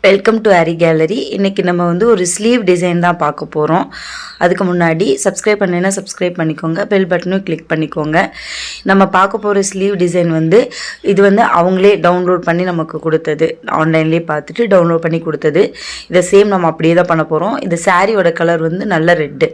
Welcome to aari gallery. இன்றைக்கி நம்ம வந்து ஒரு ஸ்லீவ் டிசைன் தான் பார்க்க போகிறோம். அதுக்கு முன்னாடி சப்ஸ்கிரைப் பண்ணலைன்னா சப்ஸ்கிரைப் பண்ணிக்கோங்க, பெல் பட்டனும் கிளிக் பண்ணிக்கோங்க. நம்ம பார்க்க போகிற ஸ்லீவ் டிசைன் வந்து இது வந்து அவங்களே டவுன்லோட் பண்ணி நமக்கு கொடுத்தது, ஆன்லைன்லேயே பார்த்துட்டு டவுன்லோட் பண்ணி கொடுத்தது. இதை சேம் நம்ம அப்படியே தான் பண்ண போகிறோம். இந்த சாரியோட கலர் வந்து நல்ல ரெட்டு,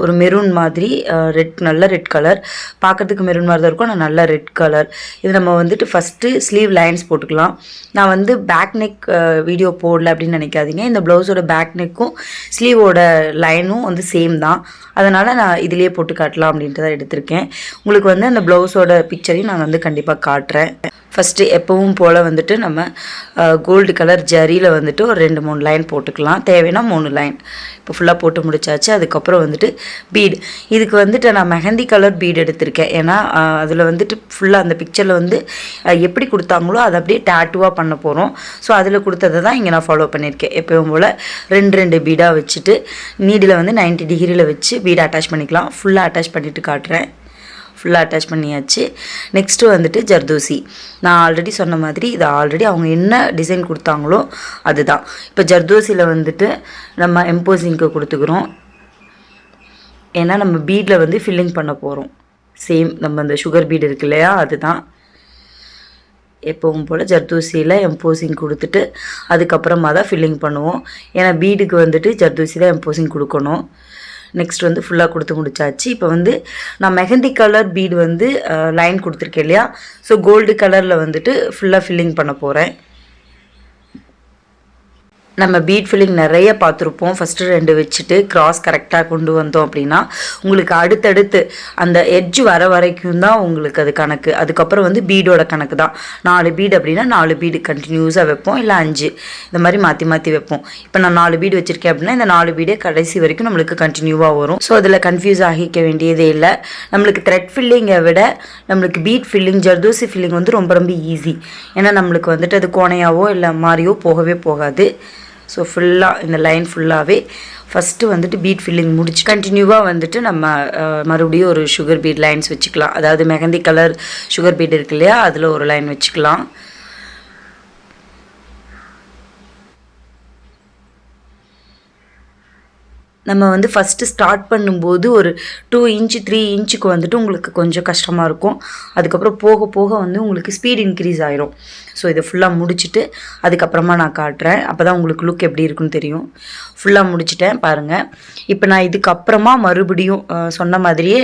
ஒரு மெரூன் மாதிரி ரெட், நல்ல ரெட் கலர். பார்க்குறதுக்கு மெரூன் மாதிரி தான் இருக்கும், ஆனால் நல்ல ரெட் கலர். இது நம்ம வந்துட்டு ஃபஸ்ட்டு ஸ்லீவ் லைன்ஸ் போட்டுக்கலாம். நான் வந்து பேக் நெக் வீடியோ போடல அப்படின்னு நினைக்காதீங்க. இந்த ப்ளவுஸோட பேக் நெக்கும் ஸ்லீவோட லைனும் வந்து சேம் தான், அதனால் நான் இதிலேயே போட்டு காட்டலாம் அப்படின்ட்டு தான் எடுத்திருக்கேன். உங்களுக்கு வந்து அந்த ப்ளவுஸோட பிக்சரையும் நான் வந்து கண்டிப்பாக காட்டுறேன். ஃபஸ்ட்டு எப்பவும் போல் வந்துட்டு நம்ம கோல்டு கலர் ஜரியில் வந்துட்டு ஒரு 2-3 லைன் போட்டுக்கலாம். தேவைன்னா 3 லைன். இப்போ ஃபுல்லாக போட்டு முடிச்சாச்சு. அதுக்கப்புறம் வந்துட்டு பீடு, இதுக்கு வந்துட்டு நான் மெஹந்தி கலர் பீடு எடுத்திருக்கேன். ஏன்னா அதில் வந்துட்டு ஃபுல்லாக அந்த பிக்சரில் வந்து எப்படி கொடுத்தாங்களோ அதை அப்படியே டேட்டுவாக பண்ண போகிறோம். ஸோ அதில் கொடுத்ததை தான் இங்கே நான் ஃபாலோ பண்ணியிருக்கேன். எப்பவும் போல் 2 பீடாக வச்சுட்டு நீடில் வந்து 90 டிகிரியில் வச்சு பீடை அட்டாச் பண்ணிக்கலாம். ஃபுல்லாக அட்டாச் பண்ணிவிட்டு காட்டுறேன். ஃபுல்லாக அட்டாச் பண்ணியாச்சு. நெக்ஸ்ட்டு வந்துட்டு ஜர்தோசி. நான் ஆல்ரெடி சொன்ன மாதிரி இது ஆல்ரெடி அவங்க என்ன டிசைன் கொடுத்தாங்களோ அதுதான். இப்போ ஜர்தோசியில் வந்துட்டு நம்ம எம்போசிங்க்கு கொடுத்துக்கிறோம். ஏன்னா நம்ம பீடில் வந்து ஃபில்லிங் பண்ண போகிறோம். சேம் நம்ம அந்த சுகர் பீடு இருக்கு இல்லையா, அதுதான். எப்பவும் போல் ஜர்தோசியில் எம்போசிங் கொடுத்துட்டு அதுக்கப்புறமா தான் ஃபில்லிங் பண்ணுவோம். ஏன்னா பீடுக்கு வந்துட்டு ஜர்தோசி தான் எம்போசிங் கொடுக்கணும். நெக்ஸ்ட் வந்து ஃபுல்லாக கொடுத்து முடிச்சாச்சு. இப்போ வந்து நான் மெஹந்தி கலர் பீடு வந்து லைன் கொடுத்துருக்கேன் இல்லையா, ஸோ கோல்டு கலரில் வந்துட்டு ஃபுல்லாக ஃபில்லிங் பண்ண போகிறேன். நம்ம பீட் ஃபில்லிங் நிறைய பார்த்துருப்போம். ஃபஸ்ட்டு 2 வச்சுட்டு கிராஸ் கரெக்டாக கொண்டு வந்தோம் அப்படின்னா உங்களுக்கு அடுத்தடுத்து அந்த எட்ஜ் வர வரைக்கும் தான் உங்களுக்கு அது கணக்கு. அதுக்கப்புறம் வந்து பீடோட கணக்கு தான். 4 பீடு அப்படின்னா 4 பீடு கண்டினியூஸாக வைப்போம், இல்லை 5 இந்த மாதிரி மாற்றி மாற்றி வைப்போம். இப்போ நான் 4 பீடு வச்சுருக்கேன் அப்படின்னா இந்த 4 பீடே கடைசி வரைக்கும் நம்மளுக்கு கண்டினியூவாக வரும். ஸோ அதில் கன்ஃபியூஸ் ஆகிக்க வேண்டியதே இல்லை. நம்மளுக்கு த்ரெட் ஃபில்லிங்கை விட நம்மளுக்கு பீட் ஃபில்லிங், ஜர்தோசி ஃபில்லிங் வந்து ரொம்ப ரொம்ப ஈஸி. ஏன்னா நம்மளுக்கு வந்துட்டு அது கோணையாவோ இல்லை மாதிரியோ போகவே போகாது. ஸோ ஃபுல்லாக இந்த லைன் ஃபுல்லாகவே ஃபஸ்ட்டு வந்துட்டு பீட் ஃபில்லிங் முடிச்சு கண்டினியூவாக வந்துட்டு நம்ம மறுபடியும் ஒரு சுகர் பீட் லைன்ஸ் வச்சுக்கலாம். அதாவது மெஹந்தி கலர் சுகர் பீட் இருக்கு இல்லையா, அதில் ஒரு லைன் வச்சுக்கலாம். நம்ம வந்து ஃபஸ்ட்டு ஸ்டார்ட் பண்ணும்போது ஒரு 2 இன்ச்சு 3 இன்ச்சுக்கு வந்துட்டு உங்களுக்கு கொஞ்சம் கஷ்டமாக இருக்கும். அதுக்கப்புறம் போக போக வந்து உங்களுக்கு ஸ்பீட் இன்க்ரீஸ் ஆயிரும். ஸோ இதை ஃபுல்லாக முடிச்சுட்டு அதுக்கப்புறமா நான் காட்டுறேன். அப்போ தான் உங்களுக்கு லுக் எப்படி இருக்குன்னு தெரியும். ஃபுல்லாக முடிச்சுட்டேன் பாருங்கள். இப்போ நான் இதுக்கப்புறமா மறுபடியும் சொன்ன மாதிரியே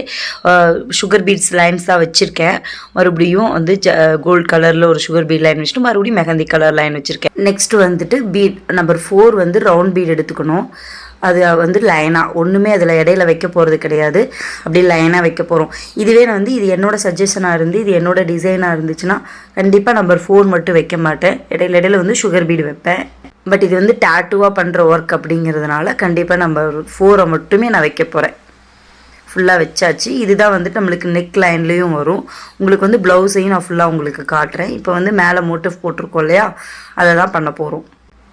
சுகர் பீட்ஸ் லைன்ஸ் தான் வச்சுருக்கேன். மறுபடியும் வந்து கோல்டு கலரில் ஒரு சுகர் பீட் லைன் வச்சுட்டு மறுபடியும் மெஹந்தி கலர் லைன் வச்சுருக்கேன். நெக்ஸ்ட்டு வந்துட்டு பீட் நம்பர் 4 வந்து ரவுண்ட் பீட் எடுத்துக்கணும். அது வந்து லைனாக ஒன்றுமே அதில் இடையில வைக்க போகிறது கிடையாது, அப்படி லைனாக வைக்க போகிறோம். இதுவே வந்து இது என்னோடய சஜஷனாக இருந்து இது என்னோடய டிசைனாக இருந்துச்சுன்னா கண்டிப்பாக நம்பர் 4 மட்டும் வைக்க மாட்டேன். இடையில வந்து சுகர் பீடு வைப்பேன். பட் இது வந்து டேட்டுவாக பண்ணுற ஒர்க் அப்படிங்கிறதுனால கண்டிப்பாக நம்பர் 4 மட்டுமே நான் வைக்க போகிறேன். ஃபுல்லாக வச்சாச்சு. இதுதான் வந்துட்டு நம்மளுக்கு நெக் லைன்லேயும் வரும். உங்களுக்கு வந்து ப்ளவுஸையும் நான் ஃபுல்லாக உங்களுக்கு காட்டுறேன். இப்போ வந்து மேலே மோட்டிவ் போட்டிருக்கோம் இல்லையா, அதை தான் பண்ண போகிறோம்.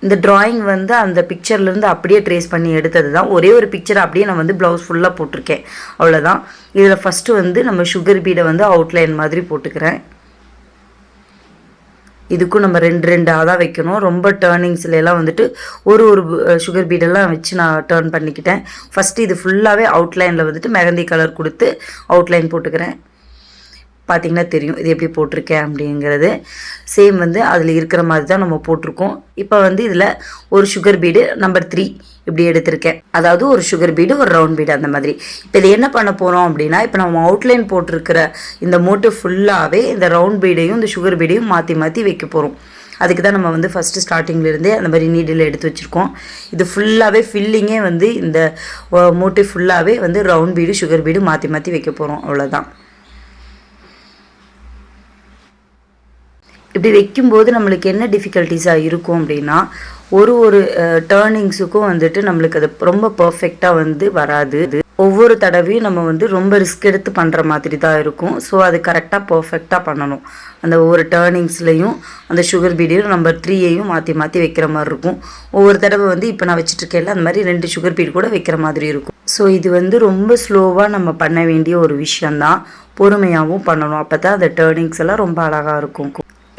இந்த ட்ராயிங் வந்து அந்த பிக்சர்லேருந்து அப்படியே ட்ரேஸ் பண்ணி எடுத்தது தான். ஒரே ஒரு பிக்சர் அப்படியே நான் வந்து ப்ளவுஸ் ஃபுல்லாக போட்டிருக்கேன், அவ்வளோதான். இதில் ஃபஸ்ட்டு வந்து நம்ம சுகர் பீடை வந்து அவுட்லைன் மாதிரி போட்டுக்கிறேன். இதுக்கும் நம்ம 2 தான் வைக்கணும். ரொம்ப டேர்னிங்ஸ்லாம் வந்துட்டு ஒரு சுகர் பீடெல்லாம் வச்சு நான் டேர்ன் பண்ணிக்கிட்டேன். ஃபஸ்ட்டு இது ஃபுல்லாகவே அவுட்லைனில் வந்துட்டு மெஹந்தி கலர் கொடுத்து அவுட்லைன் போட்டுக்கிறேன். பார்த்திங்கன்னா தெரியும் இது எப்படி போட்டிருக்கேன் அப்படிங்கிறது. சேம் வந்து அதில் இருக்கிற மாதிரி தான் நம்ம போட்டிருக்கோம். இப்போ வந்து இதில் ஒரு சுகர் பீடு நம்பர் 3 இப்படி எடுத்திருக்கேன். அதாவது ஒரு சுகர் பீடு, ஒரு ரவுண்ட் பீடு, அந்த மாதிரி. இப்போ இது என்ன பண்ண போகிறோம் அப்படின்னா, இப்போ நம்ம அவுட்லைன் போட்டிருக்கிற இந்த மோட்டிவ் ஃபுல்லாகவே இந்த ரவுண்ட் பீடையும் இந்த சுகர் பீடையும் மாற்றி மாற்றி வைக்க போகிறோம். அதுக்கு தான் நம்ம வந்து ஃபஸ்ட்டு ஸ்டார்டிங்லேருந்தே அந்த மாதிரி நீடில் எடுத்து வச்சுருக்கோம். இது ஃபுல்லாகவே ஃபில்லிங்கே வந்து இந்த மோட்டிவ் ஃபுல்லாகவே வந்து ரவுண்ட் பீடு சுகர் பீடு மாற்றி மாற்றி வைக்க போகிறோம், அவ்வளோதான். இப்படி வைக்கும்போது நம்மளுக்கு என்ன டிஃபிகல்ட்டிஸாக இருக்கும் அப்படின்னா, ஒரு டேர்னிங்ஸுக்கும் வந்துட்டு நம்மளுக்கு அது ரொம்ப பர்ஃபெக்டாக வந்து வராது. ஒவ்வொரு தடவையும் நம்ம வந்து ரொம்ப ரிஸ்க் எடுத்து பண்ணுற மாதிரி தான் இருக்கும். ஸோ அது கரெக்டாக பர்ஃபெக்டாக பண்ணணும். அந்த ஒவ்வொரு டேர்னிங்ஸ்லையும் அந்த சுகர் பீடையும் நம்பர் 3ஐயும் மாற்றி மாற்றி வைக்கிற மாதிரி இருக்கும். ஒவ்வொரு தடவை வந்து இப்போ நான் வச்சுட்ருக்கேன்ல அந்த மாதிரி 2 சுகர் பீடு கூட வைக்கிற மாதிரி இருக்கும். ஸோ இது வந்து ரொம்ப ஸ்லோவாக நம்ம பண்ண வேண்டிய ஒரு விஷயந்தான். பொறுமையாகவும் பண்ணணும். அப்போ தான் அந்த டேர்னிங்ஸ் எல்லாம் ரொம்ப அழகாக இருக்கும்.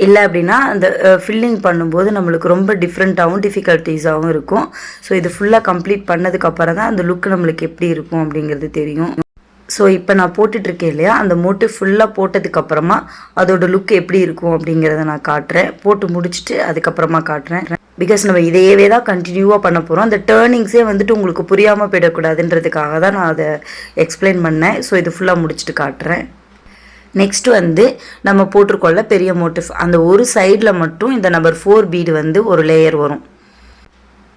இல்லை அப்படின்னா அந்த ஃபில்லிங் பண்ணும்போது நம்மளுக்கு ரொம்ப டிஃப்ரெண்ட்டாகவும் டிஃபிகல்ட்டிஸாகவும் இருக்கும். ஸோ இது ஃபுல்லாக கம்ப்ளீட் பண்ணதுக்கப்புறம் தான் அந்த லுக் நம்மளுக்கு எப்படி இருக்கும் அப்படிங்கிறது தெரியும். ஸோ இப்போ நான் போட்டுட்ருக்கேன் இல்லையா, அந்த மோட்டிவ் ஃபுல்லாக போட்டதுக்கப்புறமா அதோடய லுக் எப்படி இருக்கும் அப்படிங்கிறத நான் காட்டுறேன். போட்டு முடிச்சுட்டு அதுக்கப்புறமா காட்டுறேன். பிகாஸ் நம்ம இதையவே தான் கண்டினியூவாக பண்ண போகிறோம். அந்த டேர்னிங்ஸே வந்துட்டு உங்களுக்கு புரியாமல் போயிடக்கூடாதுன்றதுக்காக தான் நான் அதை எக்ஸ்பிளைன் பண்ணேன். ஸோ இது ஃபுல்லாக முடிச்சுட்டு காட்டுறேன். நெக்ஸ்ட் வந்து நம்ம போட்டிருக்கோம்ல பெரிய மோட்டிவ், அந்த ஒரு சைடில் மட்டும் இந்த நம்பர் 4 பீடு வந்து ஒரு லேயர் வரும்.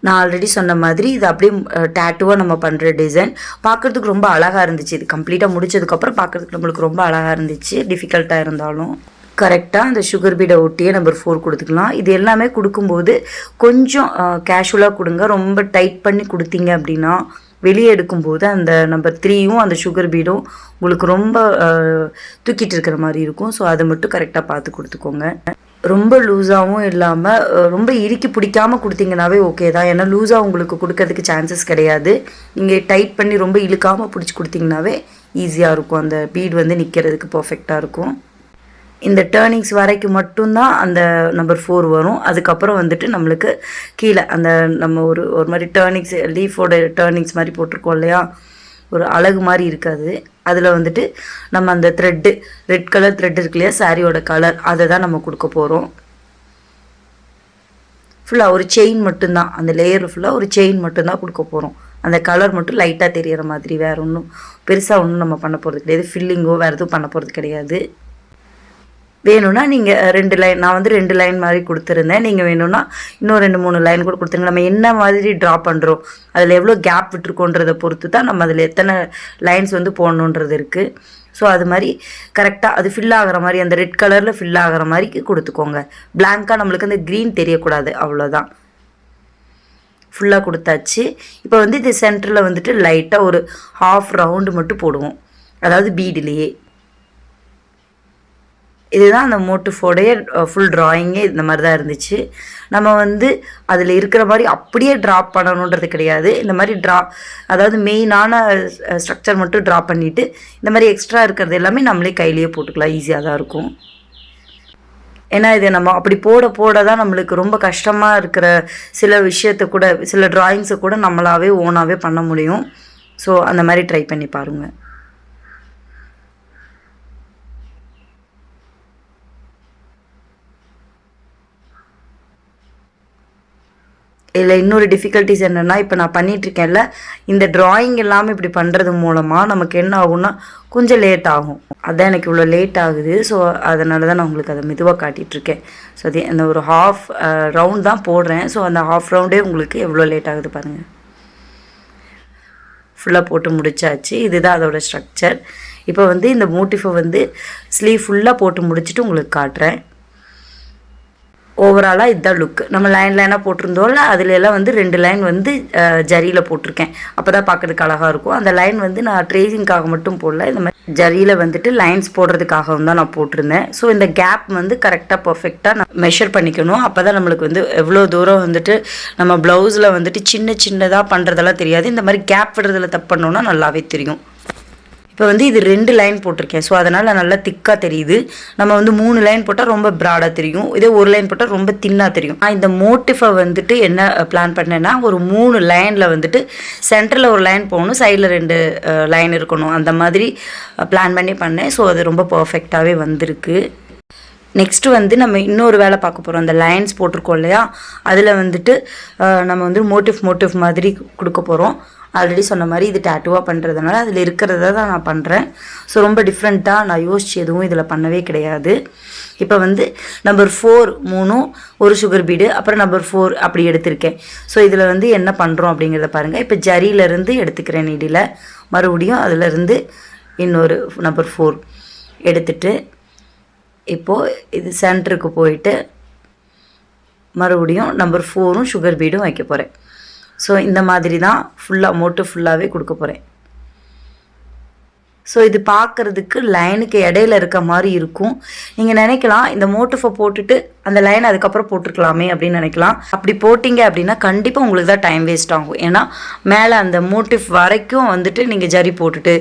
நான் ஆல்ரெடி சொன்ன மாதிரி இது அப்படியே டேட்டுவாக நம்ம பண்ணுற டிசைன் பார்க்குறதுக்கு ரொம்ப அழகாக இருந்துச்சு. இது கம்ப்ளீட்டாக முடிச்சதுக்கப்புறம் பார்க்குறதுக்கு நம்மளுக்கு ரொம்ப அழகாக இருந்துச்சு. டிஃபிகல்ட்டாக இருந்தாலும் கரெக்டாக அந்த சுகர் பீடை ஒட்டியே நம்பர் 4 கொடுத்துக்கலாம். இது எல்லாமே கொடுக்கும்போது கொஞ்சம் கேஷுவலாக கொடுங்க. ரொம்ப டைட் பண்ணி கொடுத்தீங்க அப்படின்னா வெளியே எடுக்கும்போது அந்த நம்பர் 3யும் அந்த சுகர் பீடும் உங்களுக்கு ரொம்ப தூக்கிட்டு இருக்கிற மாதிரி இருக்கும். ஸோ அதை மட்டும் கரெக்டாக பார்த்து கொடுத்துக்கோங்க. ரொம்ப லூஸாகவும் இல்லாமல் ரொம்ப இறுக்கி பிடிக்காமல் கொடுத்தீங்கன்னாவே ஓகே தான். ஏன்னா லூஸாக உங்களுக்கு கொடுக்கறதுக்கு சான்சஸ் கிடையாது. நீங்கள் டைட் பண்ணி ரொம்ப இழுக்காமல் பிடிச்சி கொடுத்தீங்கன்னாவே ஈஸியாக இருக்கும். அந்த பீட் வந்து நிற்கிறதுக்கு பர்ஃபெக்டாக இருக்கும். இந்த டேர்னிங்ஸ் வரைக்கும் மட்டும்தான் அந்த நம்பர் 4 வரும். அதுக்கப்புறம் வந்துட்டு நம்மளுக்கு கீழே அந்த நம்ம ஒரு மாதிரி டேர்னிங்ஸ் லீஃபோட டேர்னிங்ஸ் மாதிரி போட்டிருக்கோம் இல்லையா, ஒரு அழகு மாதிரி இருக்காது. அதில் வந்துட்டு நம்ம அந்த த்ரெட்டு ரெட் கலர் த்ரெட் இருக்கு இல்லையா, சாரியோட கலர், அதை தான் நம்ம கொடுக்க போகிறோம். ஃபுல்லாக ஒரு செயின் மட்டும்தான், அந்த லேயர் ஃபுல்லாக ஒரு செயின் மட்டும்தான் கொடுக்க போகிறோம். அந்த கலர் மட்டும் லைட்டாக தெரிகிற மாதிரி, வேறு ஒன்றும் பெருசாக ஒன்றும் நம்ம பண்ண போகிறது கிடையாது. ஃபில்லிங்கோ வேறு எதுவும் பண்ண போகிறது கிடையாது. வேணும்னா நீங்கள் 2 லைன், நான் வந்து 2 லைன் மாதிரி கொடுத்துருந்தேன். நீங்கள் வேணும்னா இன்னும் 2-3 லைன் கூட கொடுத்துருங்க. நம்ம என்ன மாதிரி ட்ரா பண்ணுறோம், அதில் எவ்வளோ கேப் விட்டுருக்கோன்றதை பொறுத்து தான் நம்ம அதில் எத்தனை லைன்ஸ் வந்து போடணுன்றது இருக்குது. ஸோ அது மாதிரி கரெக்டாக அது ஃபில் ஆகிற மாதிரி, அந்த ரெட் கலரில் ஃபில் ஆகிற மாதிரி கொடுத்துக்கோங்க. பிளாங்காக நம்மளுக்கு அந்த க்ரீன் தெரியக்கூடாது, அவ்வளோதான். ஃபுல்லாக கொடுத்தாச்சு. இப்போ வந்து இது சென்டரில் வந்துட்டு லைட்டாக ஒரு ஹாஃப் ரவுண்டு மட்டும் போடுவோம், அதாவது பீடிலேயே. இதுதான் அந்த மோட்டிஃபோடைய ஃபுல் ட்ராயிங்கே இந்த மாதிரி தான் இருந்துச்சு. நம்ம வந்து அதில் இருக்கிற மாதிரி அப்படியே ட்ராப் பண்ணணுன்றது கிடையாது. இந்த மாதிரி அதாவது மெயினான ஸ்ட்ரக்சர் மட்டும் ட்ரா பண்ணிவிட்டு இந்த மாதிரி எக்ஸ்ட்ரா இருக்கிறது எல்லாமே நம்மளே கையிலேயே போட்டுக்கலாம். ஈஸியாக தான் இருக்கும். ஏன்னா இது நம்ம அப்படி போட தான் நம்மளுக்கு ரொம்ப கஷ்டமாக இருக்கிற சில விஷயத்தை கூட, சில ட்ராயிங்ஸை கூட நம்மளாவே ஓனாகவே பண்ண முடியும். ஸோ அந்த மாதிரி ட்ரை பண்ணி பாருங்கள். இதில் இன்னொரு டிஃபிகல்ட்டிஸ் என்னென்னா, இப்போ நான் பண்ணிகிட்ருக்கேன்ல, இந்த ட்ராயிங் எல்லாமே இப்படி பண்ணுறது மூலமாக நமக்கு என்ன ஆகும்னா கொஞ்சம் லேட் ஆகும். அதான் எனக்கு இவ்வளோ லேட் ஆகுது. ஸோ அதனால தான் நான் உங்களுக்கு அதை மெதுவாக காட்டிகிட்ருக்கேன். ஸோ அது அந்த ஒரு ஹாஃப் ரவுண்ட் தான் போடுறேன். ஸோ அந்த ஹாஃப் ரவுண்டே உங்களுக்கு எவ்வளோ லேட் ஆகுது பாருங்கள். ஃபுல்லாக போட்டு முடிச்சாச்சு. இதுதான் அதோடய ஸ்ட்ரக்சர். இப்போ வந்து இந்த மோட்டிஃபை வந்து ஸ்லீவ் ஃபுல்லாக போட்டு முடிச்சுட்டு உங்களுக்கு காட்டுறேன். ஓவராலாக இதுதான் லுக். நம்ம லைனாக போட்டிருந்தோம்ல, அதுல எல்லாம் வந்து 2 லைன் வந்து ஜரியில் போட்டிருக்கேன். அப்போ தான் பார்க்குறதுக்கு அழகாக இருக்கும். அந்த லைன் வந்து நான் ட்ரேசிங்காக மட்டும் போடல, இந்த மாதிரி ஜரியில் வந்துட்டு லைன்ஸ் போடுறதுக்காகவும் தான் நான் போட்டிருந்தேன். ஸோ இந்த கேப் வந்து கரெக்டாக பர்ஃபெக்டாக நான் மெஷர் பண்ணிக்கணும். அப்போ தான் நம்மளுக்கு வந்து எவ்வளோ தூரம் வந்துட்டு நம்ம ப்ளவுஸில் வந்துட்டு சின்னதாக பண்ணுறதெல்லாம் தெரியாது. இந்த மாதிரி கேப் விடுறதுல தப்பு பண்ணோன்னா நல்லாவே தெரியும். இப்போ வந்து இது 2 லைன் போட்டிருக்கேன். ஸோ அதனால் நல்லா திக்காக தெரியுது. நம்ம வந்து 3 லைன் போட்டால் ரொம்ப ப்ராடாக தெரியும். இதே 1 லைன் போட்டால் ரொம்ப தின்னாக தெரியும். நான் இந்த மோட்டிஃபை வந்துட்டு என்ன பிளான் பண்ணேன்னா, ஒரு 3 லைனில் வந்துட்டு சென்டரில் ஒரு லைன் போகணும், சைடில் 2 லைன் இருக்கணும், அந்த மாதிரி பிளான் பண்ணி பண்ணேன். ஸோ அது ரொம்ப பர்ஃபெக்டாகவே வந்திருக்கு. நெக்ஸ்ட்டு வந்து நம்ம இன்னொரு வேலை பார்க்க போகிறோம். அந்த லைன்ஸ் போட்டிருக்கோம் இல்லையா, அதில் வந்துட்டு நம்ம வந்து மோட்டிவ் மாதிரி கொடுக்க போகிறோம். ஆல்ரெடி சொன்ன மாதிரி இது டேட்டுவாக பண்ணுறதுனால அதில் இருக்கிறத தான் நான் பண்ணுறேன். ஸோ ரொம்ப டிஃப்ரெண்ட்டாக நான் யோசிச்சு எதுவும் இதில் பண்ணவே கிடையாது. இப்போ வந்து நம்பர் 4 3 ஒரு சுகர் பீடு, அப்புறம் நம்பர் 4 அப்படி எடுத்திருக்கேன். ஸோ இதில் வந்து என்ன பண்ணுறோம் அப்படிங்கிறத பாருங்கள். இப்போ ஜரியிலேருந்து எடுத்துக்கிறேன் நீடியில், மறுபடியும் அதிலேருந்து இன்னொரு நம்பர் 4 எடுத்துட்டு இப்போது இது சென்டருக்கு போயிட்டு மறுபடியும் நம்பர் 4ம் சுகர் பீடும் வைக்க போகிறேன். ஸோ இந்த மாதிரி தான் ஃபுல்லாக மோட்டிவ் ஃபுல்லாகவே கொடுக்க போகிறேன். ஸோ இது பார்க்குறதுக்கு லைனுக்கு இடையில இருக்க மாதிரி இருக்கும். நீங்கள் நினைக்கலாம் இந்த மோட்டிஃபை போட்டுட்டு அந்த லைன் அதுக்கப்புறம் போட்டுருக்கலாமே அப்படின்னு நினைக்கலாம். அப்படி போட்டிங்க அப்படின்னா கண்டிப்பாக உங்களுக்கு தான் டைம் வேஸ்ட் ஆகும். ஏன்னா மேலே அந்த மோட்டிவ் வரைக்கும் வந்துட்டு நீங்கள் ஜரி போட்டுட்டு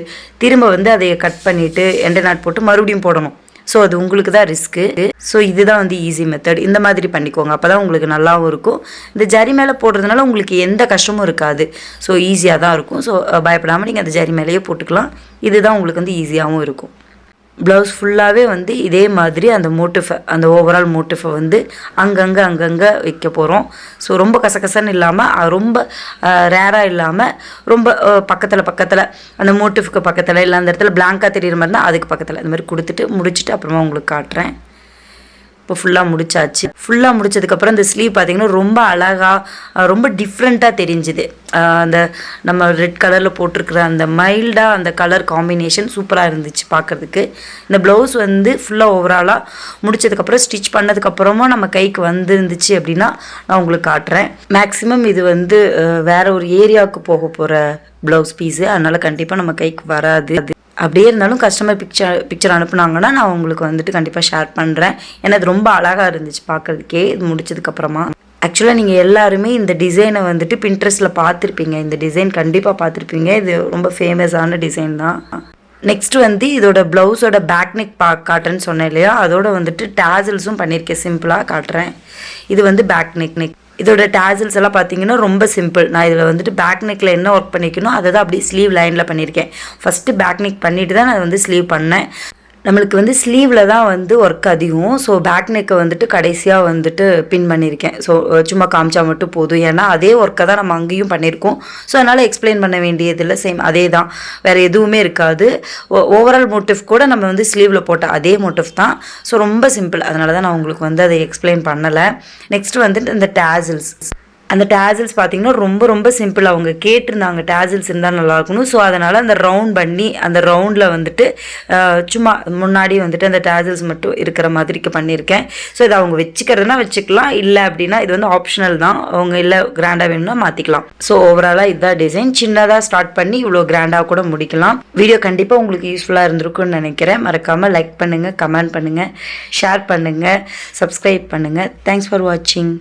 திரும்ப வந்து அதை கட் பண்ணிவிட்டு எண்டை நாட் போட்டு மறுபடியும் போடணும். ஸோ அது உங்களுக்கு தான் ரிஸ்க்கு. ஸோ இதுதான் வந்து ஈஸி மெத்தட். இந்த மாதிரி பண்ணிக்கோங்க, அப்போ தான் உங்களுக்கு நல்லாவும் இருக்கும். இந்த ஜரி மேலே போடுறதுனால உங்களுக்கு எந்த கஷ்டமும் இருக்காது. ஸோ ஈஸியாக தான் இருக்கும். ஸோ பயப்படாமல் நீங்கள் அந்த ஜரி மேலேயே போட்டுக்கலாம். இதுதான் உங்களுக்கு வந்து ஈஸியாகவும் இருக்கும். ப்ளவுஸ் ஃபுல்லாகவே வந்து இதே மாதிரி அந்த மோட்டிஃபை, அந்த ஓவரால் மோட்டிஃபை வந்து அங்கங்கே வைக்க போகிறோம். ஸோ ரொம்ப கசகசன்னு இல்லாமல், ரொம்ப ரேராக இல்லாமல், ரொம்ப பக்கத்தில் அந்த மோட்டிஃபுக்கு பக்கத்தில், இல்லை அந்த இடத்துல பிளாங்காக தெரியுற மாதிரி தான் அதுக்கு பக்கத்தில் இந்த மாதிரி கொடுத்துட்டு முடிச்சுட்டு அப்புறமா உங்களுக்கு காட்டுறேன். இப்போ ஃபுல்லாக முடிச்சாச்சு. ஃபுல்லாக முடிச்சதுக்கப்புறம் இந்த ஸ்லீவ் பார்த்திங்கன்னா ரொம்ப அழகாக, ரொம்ப டிஃப்ரெண்ட்டாக தெரிஞ்சுது. அந்த நம்ம ரெட் கலரில் போட்டிருக்கிற அந்த மைல்டாக அந்த கலர் காம்பினேஷன் சூப்பராக இருந்துச்சு பார்க்குறதுக்கு. இந்த ப்ளவுஸ் வந்து ஃபுல்லாக ஓவராலாக முடிச்சதுக்கப்புறம் ஸ்டிச் பண்ணதுக்கப்புறமா நம்ம கைக்கு வந்துருந்துச்சு அப்படின்னா நான் உங்களுக்கு காட்டுறேன். மேக்ஸிமம் இது வந்து வேறு ஒரு ஏரியாவுக்கு போக போகிற ப்ளவுஸ் பீஸு, அதனால் கண்டிப்பாக நம்ம கைக்கு வராது. அப்படியே இருந்தாலும் கஸ்டமர் பிக்சர் அனுப்புனாங்கன்னா நான் உங்களுக்கு வந்துட்டு கண்டிப்பாக ஷேர் பண்ணுறேன். ஏன்னா அது ரொம்ப அழகாக இருந்துச்சு பார்க்குறதுக்கே இது முடிச்சதுக்கப்புறமா. ஆக்சுவலாக நீங்கள் எல்லாருமே இந்த டிசைனை வந்துட்டு பின்ட்ரெஸ்ட்டில் பார்த்துருப்பீங்க. இந்த டிசைன் கண்டிப்பாக பார்த்துருப்பீங்க. இது ரொம்ப ஃபேமஸான டிசைன் தான். நெக்ஸ்ட் வந்து இதோட ப்ளவுஸோட பேக் நெக் காட்டுறேன்னு சொன்னேன் இல்லையா, அதோட வந்துட்டு டேசல்ஸும் பண்ணியிருக்கேன். சிம்பிளாக காட்டுறேன். இது வந்து பேக் நெக். இதோட டேசல்ஸ் எல்லாம் பார்த்தீங்கன்னா ரொம்ப சிம்பிள். நான் இதில் வந்துட்டு பேக் நெக்கில் என்ன ஒர்க் பண்ணிக்கணும் அதை தான் அப்படியே ஸ்லீவ் லைனில் பண்ணியிருக்கேன். ஃபஸ்ட்டு பேக் நெக் பண்ணிவிட்டு தான் நான் வந்து ஸ்லீவ் பண்ணேன். நம்மளுக்கு வந்து ஸ்லீவில் தான் வந்து ஒர்க் அதிகம். ஸோ பேக் நெக்கை வந்துட்டு கடைசியாக வந்துட்டு பின் பண்ணியிருக்கேன். ஸோ சும்மா காமிச்சா மட்டும் போதும், ஏன்னா அதே ஒர்க்கை தான் நம்ம அங்கேயும் பண்ணியிருக்கோம். ஸோ அதனால் எக்ஸ்பிளைன் பண்ண வேண்டியதில்லை. சேம் அதே தான், வேறு எதுவுமே இருக்காது. ஓவரால் மோட்டிவ் கூட நம்ம வந்து ஸ்லீவில் போட்ட அதே மோட்டிவ் தான். ஸோ ரொம்ப சிம்பிள். அதனால தான் நான் உங்களுக்கு வந்து அதை எக்ஸ்பிளைன் பண்ணலை. நெக்ஸ்ட்டு வந்துட்டு இந்த டேசல்ஸ். அந்த டேசல்ஸ் பார்த்திங்கன்னா ரொம்ப சிம்பிள். அவங்க கேட்டிருந்தாங்க டேசல்ஸ் இருந்தால் நல்லாயிருக்கணும். ஸோ அதனால் அந்த ரவுண்ட் பண்ணி அந்த ரவுண்டில் வந்துட்டு சும்மா முன்னாடி வந்துட்டு அந்த டேசல்ஸ் மட்டும் இருக்கிற மாதிரிக்கு பண்ணியிருக்கேன். ஸோ இதை அவங்க வச்சுக்கிறதுனா வச்சுக்கலாம், இல்லை அப்படின்னா இது வந்து ஆப்ஷனல் தான். அவங்க இல்லை கிராண்டாக வேணும்னா மாற்றிக்கலாம். ஸோ ஓவராலாக இதுதான் டிசைன். சின்னதாக ஸ்டார்ட் பண்ணி இவ்வளோ கிராண்டாக கூட முடிக்கலாம். வீடியோ கண்டிப்பாக உங்களுக்கு யூஸ்ஃபுல்லாக இருந்திருக்குன்னு நினைக்கிறேன். மறக்காமல் லைக் பண்ணுங்கள், கமெண்ட் பண்ணுங்கள், ஷேர் பண்ணுங்கள், சப்ஸ்கிரைப் பண்ணுங்கள். தேங்க்ஸ் ஃபார் வாட்சிங்.